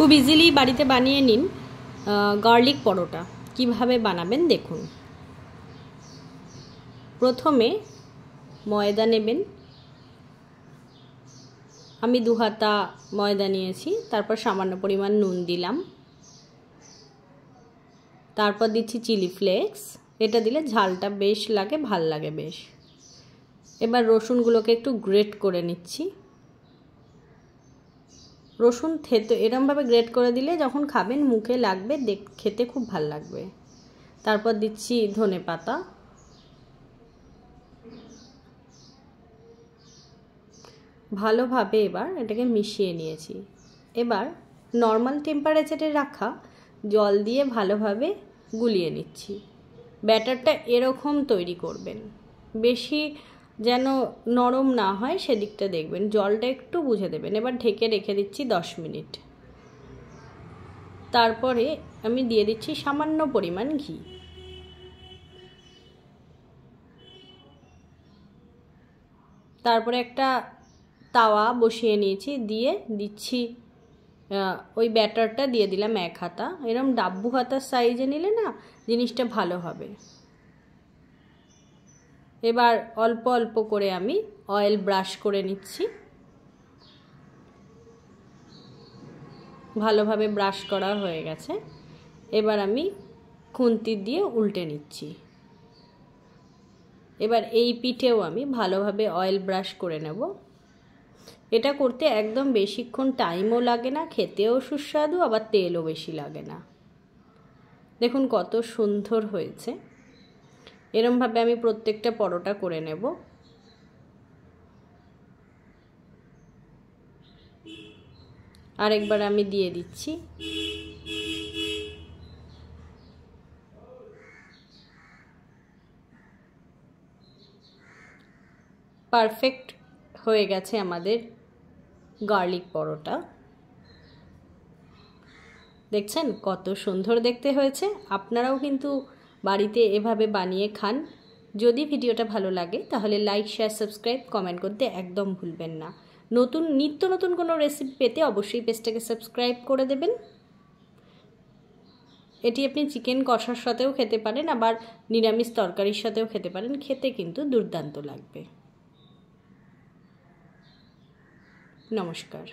খুব ইজিলি বাড়িতে বানিয়ে নিন গার্লিক পরোটা। কিভাবে বানাবেন দেখুন। প্রথমে ময়দা নেবেন। আমি 2 হাতা ময়দা নিয়েছি। তারপর সামান্য পরিমাণ নুন দিলাম। তারপর দিচ্ছি চিলি ফ্লেক্স। এটা দিলে ঝালটা বেশ লাগে, ভাল লাগে বেশ। এবার রসুনগুলোকে একটু গ্রেট করে নিচ্ছি। রসুন থেতো এরমভাবে গ্রেট করে দিলে যখন খাবেন মুখে লাগবে, খেতে খুব ভাল লাগবে। তারপর দিচ্ছি ধনেপাতা। ভালোভাবে এবার এটাকে মিশিয়ে নিয়েছি। এবার নর্মাল টেম্পারেচারে রাখা জল দিয়ে ভালোভাবে গুলিয়ে নিচ্ছি। ব্যাটারটা এরকম তৈরি করবেন, বেশি যেন নরম না হয় সেদিকটা দেখবেন, জলটা একটু বুঝে দেবেন। এবার ঢেকে রেখে দিচ্ছি 10 মিনিট। তারপরে আমি দিয়ে দিচ্ছি সামান্য পরিমাণ ঘি। তারপরে একটা তাওয়া বসিয়ে নিয়েছি, দিয়ে দিচ্ছি ওই ব্যাটারটা দিয়ে দিলাম 1 হাতা। এরকম ডাব্বু হাতার সাইজে নিলে না জিনিসটা ভালো হবে। এবার অল্প অল্প করে আমি অয়েল ব্রাশ করে নিচ্ছি। ভালোভাবে ব্রাশ করা হয়ে গেছে। এবার আমি খুন্তি দিয়ে উল্টে নিচ্ছি। এবার এই পিঠেও আমি ভালোভাবে অয়েল ব্রাশ করে নেব। এটা করতে একদম বেশিক্ষণ টাইমও লাগে না, খেতেও সুস্বাদু, আবার তেলও বেশি লাগে না। দেখুন কত সুন্দর হয়েছে। এরমভাবে আমি প্রত্যেকটা পরোটা করে নেব। আরেকবার আমি দিয়ে দিচ্ছি। পারফেক্ট হয়ে গেছে আমাদের গার্লিক পরোটা। দেখছেন কত সুন্দর দেখতে হয়েছে। আপনারাও কিন্তু বাড়িতে এভাবে বানিয়ে খান। যদি ভিডিওটা ভালো লাগে তাহলে লাইক, শেয়ার, সাবস্ক্রাইব, কমেন্ট করতে একদম ভুলবেন না। নিত্য নতুন কোনো রেসিপি পেতে অবশ্যই পেজটাকে সাবস্ক্রাইব করে দেবেন। এটি আপনি চিকেন কষার সাথেও খেতে পারেন, আবার নিরামিষ তরকারির সাথেও খেতে পারেন। খেতে কিন্তু দুর্দান্ত লাগবে। নমস্কার।